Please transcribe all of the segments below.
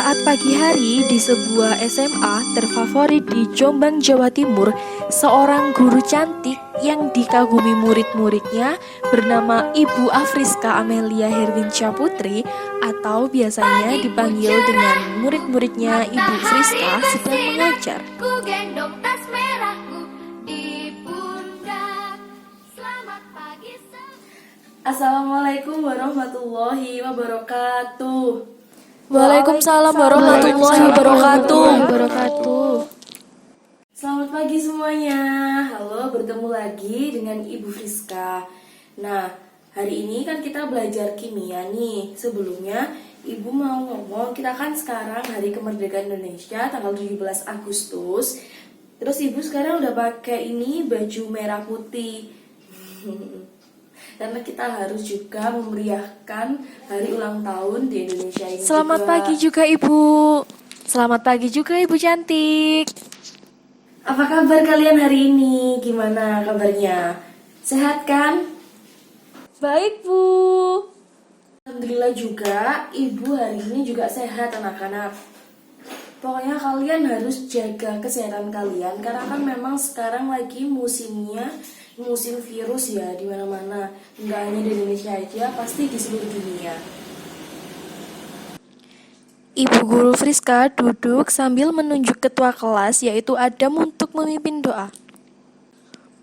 Saat pagi hari di sebuah SMA terfavorit di Jombang, Jawa Timur, seorang guru cantik yang dikagumi murid-muridnya bernama Ibu Afriska Amelia Herwinsyah Putri atau biasanya dipanggil dengan murid-muridnya Ibu Friska sedang mengajar. Ku gendong tas merahku di pundak. Selamat pagi. Assalamualaikum warahmatullahi wabarakatuh. Waalaikumsalam warahmatullahi wabarakatuh. Selamat pagi semuanya. Halo, bertemu lagi dengan Ibu Friska. Nah, hari ini kan kita belajar kimia nih. Sebelumnya, Ibu mau ngomong, kita kan sekarang Hari Kemerdekaan Indonesia tanggal 17 Agustus. Terus Ibu sekarang udah pakai ini baju merah putih. Karena kita harus juga memeriahkan hari ulang tahun di Indonesia ini. Selamat juga. pagi juga Ibu. Selamat pagi juga Ibu cantik. Apa kabar kalian hari ini? Gimana kabarnya? Sehat kan? Baik Bu. Alhamdulillah juga, Ibu hari ini juga sehat anak-anak. Pokoknya kalian harus jaga kesehatan kalian karena kan memang sekarang lagi musimnya musim virus ya di mana-mana. Enggak hanya di Indonesia aja, pasti di seluruh dunia. Ibu Guru Friska duduk sambil menunjuk ketua kelas yaitu Adam untuk memimpin doa.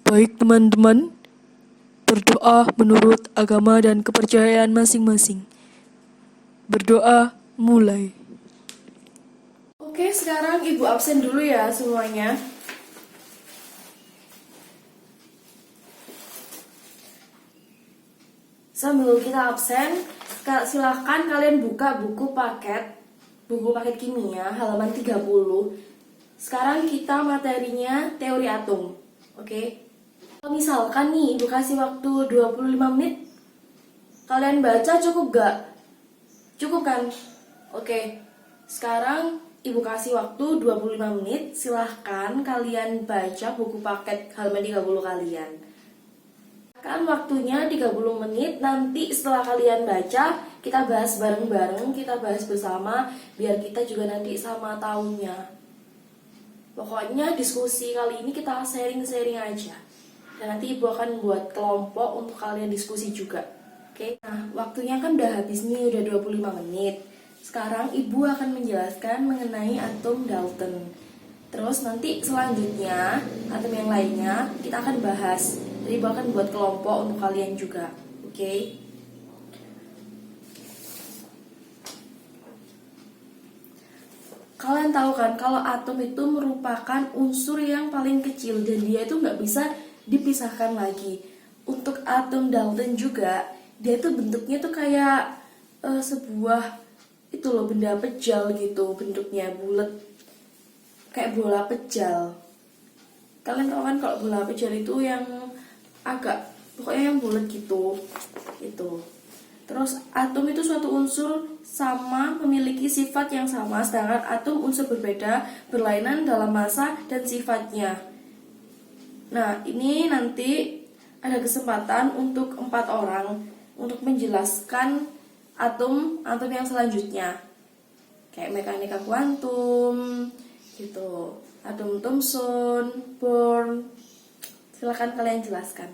Baik teman-teman, berdoa menurut agama dan kepercayaan masing-masing. Berdoa mulai. Oke, sekarang Ibu absen dulu ya semuanya. Sambil kita absen, silahkan kalian buka buku paket kimia halaman 30. Sekarang kita materinya teori atom. Oke. Kalau misalkan nih Ibu kasih waktu 25 menit, kalian baca cukup gak? Cukup kan? Oke. Sekarang Ibu kasih waktu 25 menit, silahkan kalian baca buku paket halaman 30 kalian. Kan waktunya 30 menit, nanti setelah kalian baca, kita bahas bareng-bareng, kita bahas bersama, biar kita juga nanti sama tahunya. Pokoknya diskusi kali ini kita sharing-sharing aja. Dan nanti Ibu akan buat kelompok untuk kalian diskusi juga. Oke, nah waktunya kan udah habis nih, udah 25 menit. Sekarang Ibu akan menjelaskan mengenai atom Dalton. Terus nanti selanjutnya, atom yang lainnya kita akan bahas. Jadi Ibu akan buat kelompok untuk kalian juga. Oke? Kalian tahu kan kalau atom itu merupakan unsur yang paling kecil dan dia itu nggak bisa dipisahkan lagi. Untuk atom Dalton juga, dia tuh bentuknya tuh kayak sebuah itu loh, benda pejal gitu, bentuknya bulat kayak bola pejal. Kalian tahu kan kalau bola pejal itu yang agak pokoknya yang bulat gitu. Terus atom itu suatu unsur sama, memiliki sifat yang sama, sedangkan atom unsur berbeda, berlainan dalam massa dan sifatnya. Nah, ini nanti ada kesempatan untuk 4 orang untuk menjelaskan atom yang selanjutnya. Kayak mekanika kuantum gitu. Atom Thomson, Bohr. Silakan kalian jelaskan.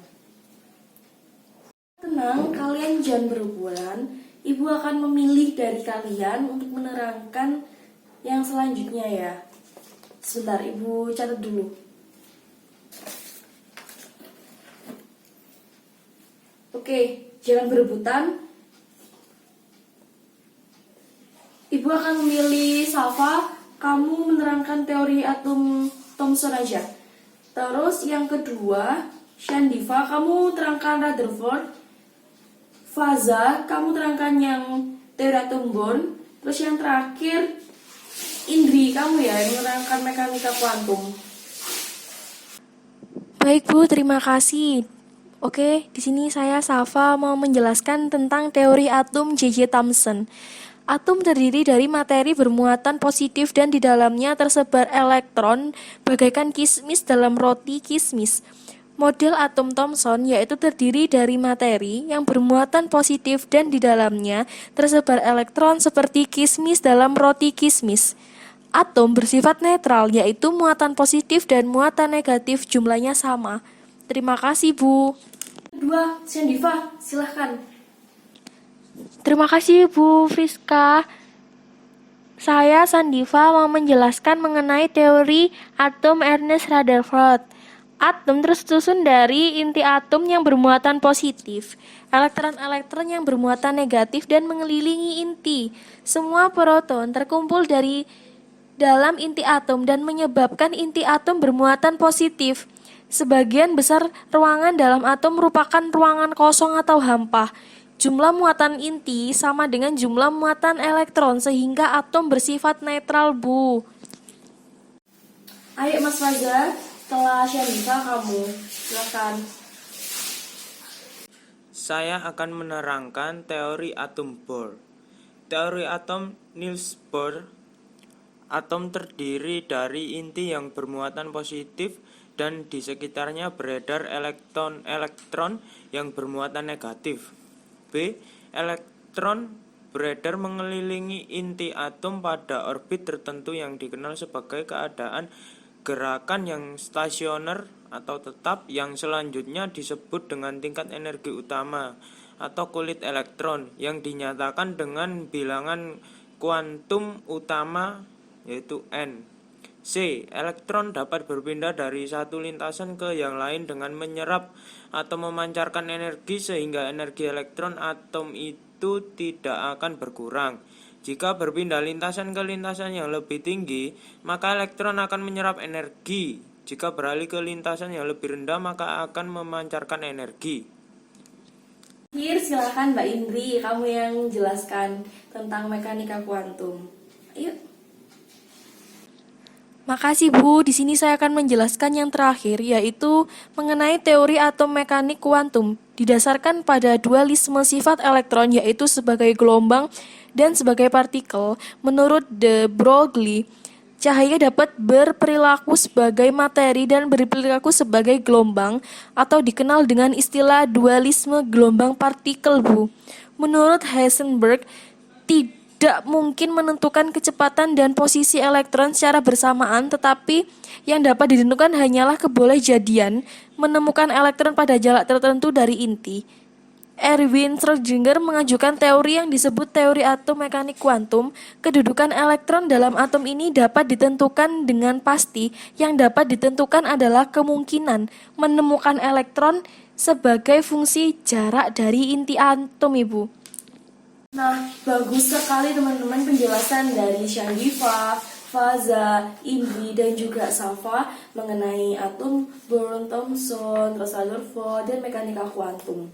Tenang, kalian jangan berebutan. Ibu akan memilih dari kalian untuk menerangkan yang selanjutnya ya. Sebentar, Ibu catat dulu. Oke, jangan berebutan. Ibu akan memilih Safa, kamu menerangkan teori atom Thomson aja. Terus yang kedua, Shandiva, kamu terangkan Rutherford. Faza, kamu terangkan yang teori atom Bohr. Terus yang terakhir, Indri, kamu ya yang menerangkan mekanika kuantum. Baik Bu, terima kasih. Oke, di sini saya Safa mau menjelaskan tentang teori atom J.J. Thomson. Atom terdiri dari materi bermuatan positif dan di dalamnya tersebar elektron bagaikan kismis dalam roti kismis. Model atom Thomson yaitu terdiri dari materi yang bermuatan positif dan di dalamnya tersebar elektron seperti kismis dalam roti kismis. Atom bersifat netral yaitu muatan positif dan muatan negatif jumlahnya sama. Terima kasih, Bu. Kedua, Shandiva, silahkan. Terima kasih, Bu Friska. Saya Sandiva mau menjelaskan mengenai teori atom Ernest Rutherford. Atom tersusun dari inti atom yang bermuatan positif, elektron-elektron yang bermuatan negatif dan mengelilingi inti. Semua proton terkumpul dari dalam inti atom dan menyebabkan inti atom bermuatan positif. Sebagian besar ruangan dalam atom merupakan ruangan kosong atau hampa. Jumlah muatan inti sama dengan jumlah muatan elektron sehingga atom bersifat netral, Bu. Ayo Mas Fajar, setelah Shandiva kamu, silahkan. Saya akan menerangkan teori atom Bohr. Teori atom Niels Bohr. Atom terdiri dari inti yang bermuatan positif dan di sekitarnya beredar elektron yang bermuatan negatif. B. Elektron beredar mengelilingi inti atom pada orbit tertentu yang dikenal sebagai keadaan gerakan yang stasioner atau tetap, yang selanjutnya disebut dengan tingkat energi utama atau kulit elektron yang dinyatakan dengan bilangan kuantum utama yaitu N. C. Elektron dapat berpindah dari satu lintasan ke yang lain dengan menyerap atau memancarkan energi sehingga energi elektron atom itu tidak akan berkurang. Jika berpindah lintasan ke lintasan yang lebih tinggi, maka elektron akan menyerap energi. Jika beralih ke lintasan yang lebih rendah, maka akan memancarkan energi. Akhir, silakan Mbak Indri, kamu yang menjelaskan tentang mekanika kuantum. Ayo. Makasih, Bu. Di sini saya akan menjelaskan yang terakhir, yaitu mengenai teori atom mekanik kuantum. Didasarkan pada dualisme sifat elektron, yaitu sebagai gelombang dan sebagai partikel. Menurut de Broglie, cahaya dapat berperilaku sebagai materi dan berperilaku sebagai gelombang, atau dikenal dengan istilah dualisme gelombang partikel, Bu. Menurut Heisenberg, tidak mungkin menentukan kecepatan dan posisi elektron secara bersamaan, tetapi yang dapat ditentukan hanyalah kebolehjadian menemukan elektron pada jarak tertentu dari inti. Erwin Schrödinger mengajukan teori yang disebut teori atom mekanik kuantum. Kedudukan elektron dalam atom ini dapat ditentukan dengan pasti. Yang dapat ditentukan adalah kemungkinan menemukan elektron sebagai fungsi jarak dari inti atom, Ibu. Nah, bagus sekali teman-teman penjelasan dari Shandiva, Faza, Indri, dan juga Safa mengenai atom Bohr, Thomson, Rutherford, dan mekanika kuantum.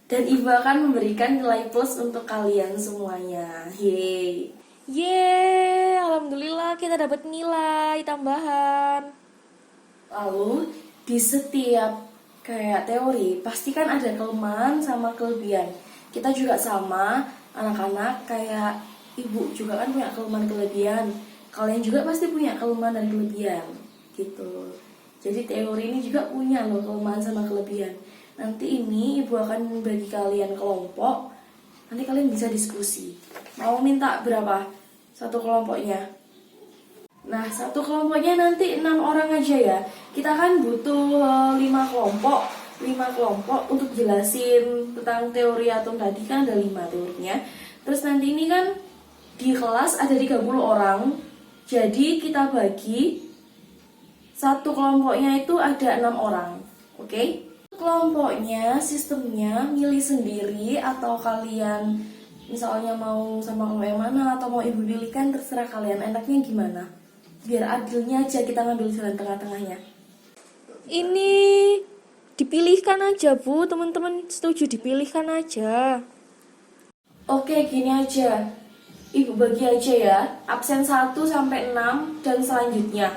Dan Ibu akan memberikan nilai plus untuk kalian semuanya. Yeay. Yeay, alhamdulillah kita dapat nilai tambahan. Lalu, di setiap kayak teori, pasti kan ada kelemahan sama kelebihan. Kita juga sama, anak-anak kayak Ibu juga kan punya kelemahan kelebihan. Kalian juga pasti punya kelemahan dan kelebihan, gitu. Jadi teori ini juga punya loh kelemahan sama kelebihan. Nanti ini Ibu akan bagi kalian kelompok. Nanti kalian bisa diskusi. Mau minta berapa? Satu kelompoknya. Nah, satu kelompoknya nanti 6 orang aja ya. Kita kan butuh 5 kelompok. 5 kelompok untuk jelasin tentang teori atom tadi, kan ada 5 teorinya. Terus nanti ini kan di kelas ada 30 orang. Jadi kita bagi satu kelompoknya itu ada 6 orang. Oke? Kelompoknya sistemnya milih sendiri atau kalian misalnya mau sama kelompok yang mana atau mau Ibu pilihkan, terserah kalian enaknya gimana. Biar adilnya aja kita ngambil jalan tengah-tengahnya. Ini dipilihkan aja, Bu. Teman-teman setuju dipilihkan aja. Oke, gini aja. Ibu bagi aja ya. Absen 1 sampai 6 dan selanjutnya.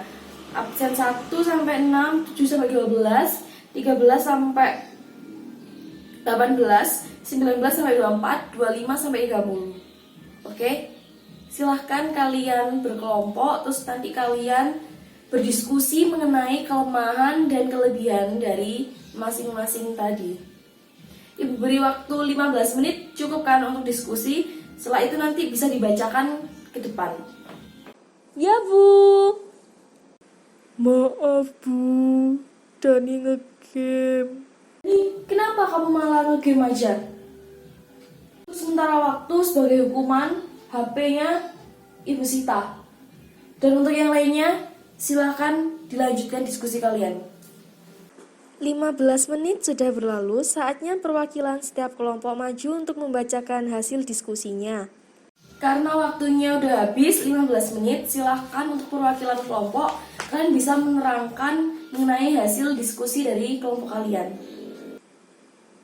Absen 1 sampai 6, 7 sampai 12, 13 sampai 18, 19 sampai 24, 25 sampai 30. Oke? Silahkan kalian berkelompok, terus nanti kalian berdiskusi mengenai kelemahan dan kelebihan dari masing-masing tadi. Ibu beri waktu 15 menit cukup kan untuk diskusi, setelah itu nanti bisa dibacakan ke depan. Ya, Bu. Maaf, Bu. Dani ngegame. Nih, kenapa kamu malah ngegame aja? Sementara waktu sebagai hukuman, HP-nya Ibu sita. Dan untuk yang lainnya, silakan dilanjutkan diskusi kalian. 15 menit sudah berlalu, saatnya perwakilan setiap kelompok maju untuk membacakan hasil diskusinya. Karena waktunya udah habis 15 menit, silahkan untuk perwakilan kelompok kalian bisa menerangkan mengenai hasil diskusi dari kelompok kalian.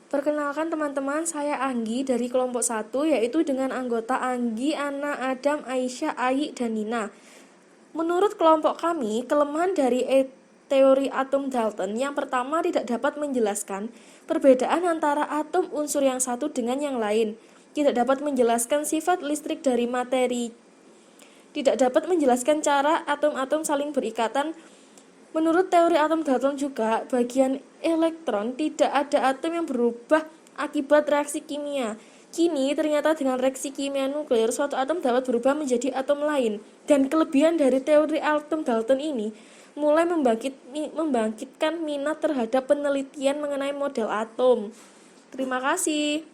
Perkenalkan teman-teman, saya Anggi dari kelompok 1, yaitu dengan anggota Anggi, Ana, Adam, Aisyah, Ayi, dan Nina. Menurut kelompok kami, kelemahan dari teori atom Dalton yang pertama tidak dapat menjelaskan perbedaan antara atom unsur yang satu dengan yang lain. Tidak dapat menjelaskan sifat listrik dari materi. Tidak dapat menjelaskan cara atom-atom saling berikatan. Menurut teori atom Dalton juga, bagian elektron tidak ada atom yang berubah akibat reaksi kimia. Kini ternyata dengan reaksi kimia nuklir, suatu atom dapat berubah menjadi atom lain. Dan kelebihan dari teori atom Dalton ini mulai membangkitkan minat terhadap penelitian mengenai model atom. Terima kasih.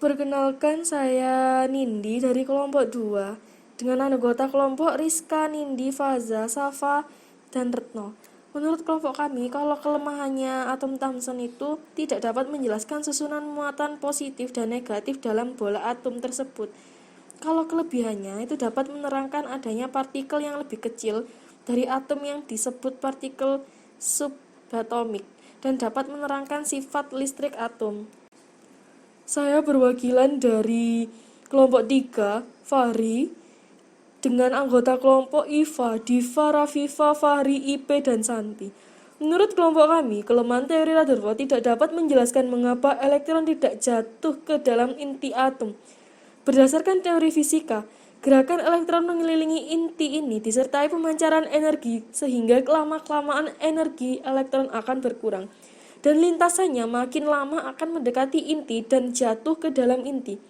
Perkenalkan, saya Nindi dari kelompok 2 dengan anggota kelompok Rizka, Nindi, Faza, Safa, dan Retno. Menurut kelompok kami, kalau kelemahannya atom Thomson itu tidak dapat menjelaskan susunan muatan positif dan negatif dalam bola atom tersebut. Kalau kelebihannya itu dapat menerangkan adanya partikel yang lebih kecil dari atom yang disebut partikel subatomik dan dapat menerangkan sifat listrik atom. Saya perwakilan dari kelompok 3, Fahri, dengan anggota kelompok Iva, Diva, Rafifa, Fahri, Ipe, dan Santi. Menurut kelompok kami, kelemahan teori Rutherford tidak dapat menjelaskan mengapa elektron tidak jatuh ke dalam inti atom. Berdasarkan teori fisika, gerakan elektron mengelilingi inti ini disertai pemancaran energi sehingga lama-kelamaan energi elektron akan berkurang. Dan lintasannya makin lama akan mendekati inti dan jatuh ke dalam inti.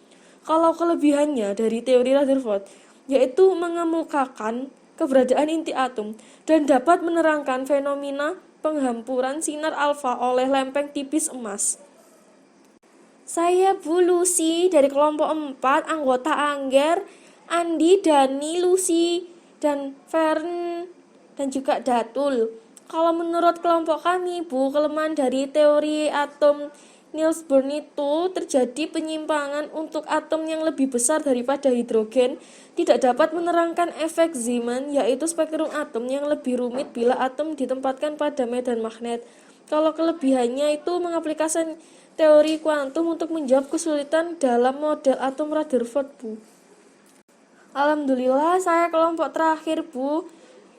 Kalau kelebihannya dari teori Rutherford, yaitu mengemukakan keberadaan inti atom dan dapat menerangkan fenomena penghampuran sinar alfa oleh lempeng tipis emas. Saya Bu Lucy dari kelompok 4, anggota Angger, Andi, Dani, Lucy, dan Fern, dan juga Datul. Kalau menurut kelompok kami, Bu, kelemahan dari teori atom Niels Bohr itu terjadi penyimpangan untuk atom yang lebih besar daripada hidrogen, tidak dapat menerangkan efek Zeeman, yaitu spektrum atom yang lebih rumit bila atom ditempatkan pada medan magnet. Kalau kelebihannya itu mengaplikasikan teori kuantum untuk menjawab kesulitan dalam model atom Rutherford, Bu. Alhamdulillah, saya kelompok terakhir, Bu.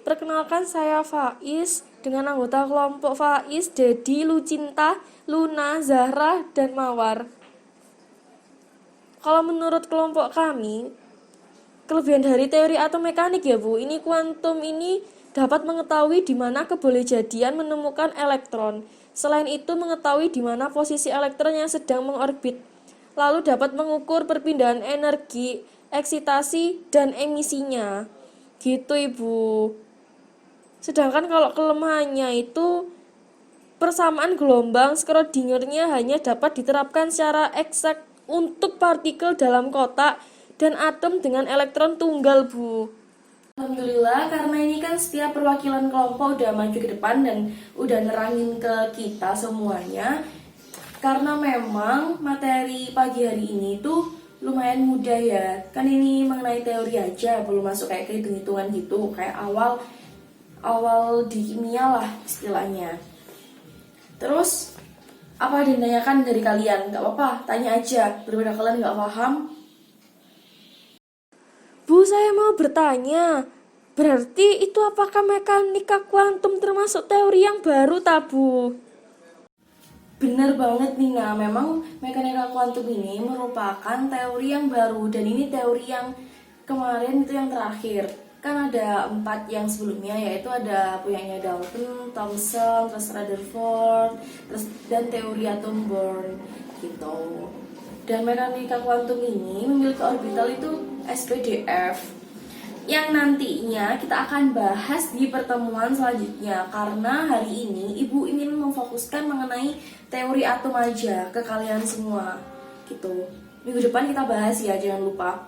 Perkenalkan, saya Faiz dengan anggota kelompok Faiz, Dedi, Lucinta, Luna, Zahra, dan Mawar. Kalau menurut kelompok kami, kelebihan dari teori atom mekanik ya Bu, ini kuantum ini dapat mengetahui di mana kebolehjadian menemukan elektron. Selain itu mengetahui di mana posisi elektron yang sedang mengorbit. Lalu dapat mengukur perpindahan energi, eksitasi, dan emisinya. Gitu Ibu. Sedangkan kalau kelemahannya itu persamaan gelombang Schrödingernya hanya dapat diterapkan secara eksak untuk partikel dalam kotak dan atom dengan elektron tunggal, Bu. Alhamdulillah, karena ini kan setiap perwakilan kelompok udah maju ke depan dan udah nerangin ke kita semuanya. Karena memang materi pagi hari ini tuh lumayan mudah ya. Kan ini mengenai teori aja, belum masuk kayak ke hitung-hitungan gitu, kayak awal di kimia lah istilahnya. Terus apa yang ditanyakan dari kalian? Gak apa-apa, tanya aja. Berbeda kalian gak paham, Bu, saya mau bertanya. Berarti itu apakah mekanika kuantum termasuk teori yang baru, Bu? bener banget Nina. Memang mekanika kuantum ini merupakan teori yang baru dan ini teori yang kemarin itu yang terakhir. kan ada 4 yang sebelumnya, yaitu ada punyanya Dalton, Thomson, terus Rutherford, terus dan teori atom Bohr gitu. Dan mekanika kuantum ini memiliki orbital itu SPDF yang nantinya kita akan bahas di pertemuan selanjutnya, karena hari ini Ibu ingin memfokuskan mengenai teori atom aja ke kalian semua gitu. Minggu depan kita bahas ya, jangan lupa.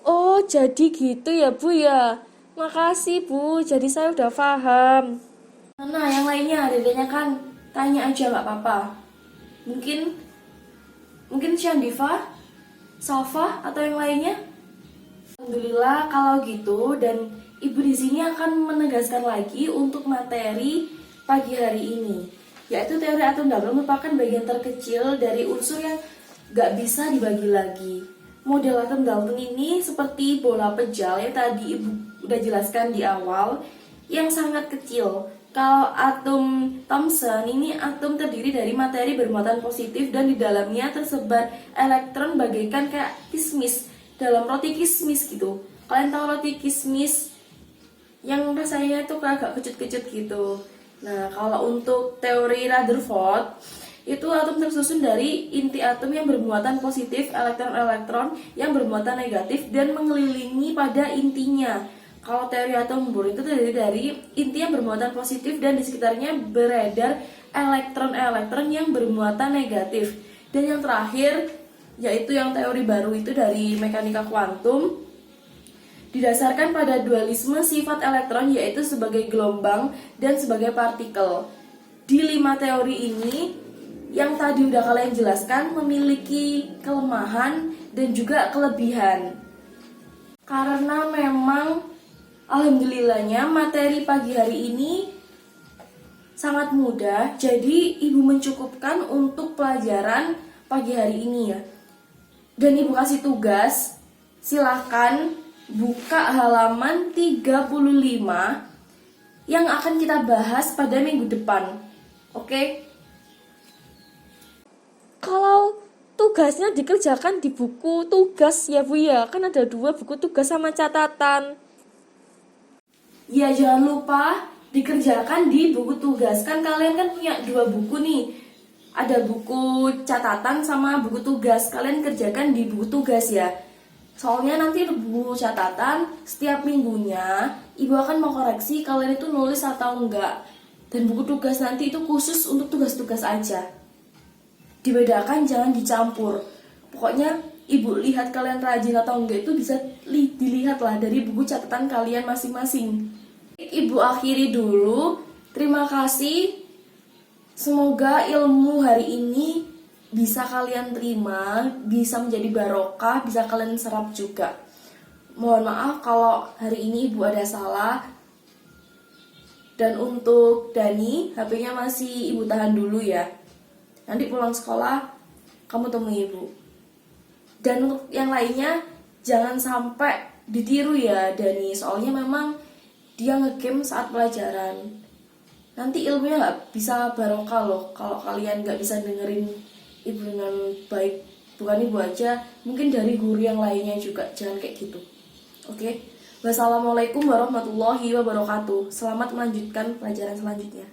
Oh, jadi gitu ya Bu ya. Makasih Bu, jadi saya udah paham. Nah, yang lainnya adanya kan tanya aja nggak apa-apa. Mungkin Shandifa, Safa atau yang lainnya. Alhamdulillah kalau gitu, dan Ibu di sini akan menegaskan lagi untuk materi pagi hari ini, yaitu teori atom double merupakan bagian terkecil dari unsur yang nggak bisa dibagi lagi. Model atom Dalton ini seperti bola pejal yang tadi Ibu udah jelaskan di awal, yang sangat kecil. Kalau atom Thomson ini atom terdiri dari materi bermuatan positif dan di dalamnya tersebar elektron bagaikan kayak kismis dalam roti kismis gitu. Kalian tahu roti kismis yang rasanya itu agak kecut-kecut gitu. Nah, kalau untuk teori Rutherford, itu atom tersusun dari inti atom yang bermuatan positif, elektron-elektron yang bermuatan negatif dan mengelilingi pada intinya. Kalau teori atom Bohr itu terdiri dari inti yang bermuatan positif dan di sekitarnya beredar elektron-elektron yang bermuatan negatif. Dan yang terakhir, yaitu yang teori baru itu dari mekanika kuantum, didasarkan pada dualisme sifat elektron, yaitu sebagai gelombang dan sebagai partikel. Di 5 teori ini yang tadi udah kalian jelaskan memiliki kelemahan dan juga kelebihan. Karena memang alhamdulillahnya materi pagi hari ini sangat mudah, jadi Ibu mencukupkan untuk pelajaran pagi hari ini ya. Dan Ibu kasih tugas, silahkan buka halaman 35 yang akan kita bahas pada minggu depan. Oke? Kalau tugasnya dikerjakan di buku tugas ya Bu ya, kan ada 2 buku tugas sama catatan. Ya, jangan lupa dikerjakan di buku tugas. Kan kalian kan punya 2 buku nih. Ada buku catatan sama buku tugas. Kalian kerjakan di buku tugas ya. Soalnya nanti di buku catatan setiap minggunya Ibu akan mau koreksi kalian itu nulis atau enggak. Dan buku tugas nanti itu khusus untuk tugas-tugas aja. Dibedakan, jangan dicampur. Pokoknya Ibu lihat kalian rajin atau enggak itu bisa dilihat lah dari buku catatan kalian masing-masing. Ibu akhiri dulu. Terima kasih. Semoga ilmu hari ini bisa kalian terima, bisa menjadi barokah, bisa kalian serap juga. Mohon maaf kalau hari ini Ibu ada salah. Dan untuk Dani, HP-nya masih Ibu tahan dulu ya. Nanti pulang sekolah, kamu temui Ibu. Dan untuk yang lainnya, jangan sampai ditiru ya Dani. Soalnya memang dia ngegame saat pelajaran. Nanti ilmunya nggak bisa barokah loh kalau kalian nggak bisa dengerin Ibu dengan baik. Bukan Ibu aja, mungkin dari guru yang lainnya juga. Jangan kayak gitu. Oke? Wassalamualaikum warahmatullahi wabarakatuh. Selamat melanjutkan pelajaran selanjutnya.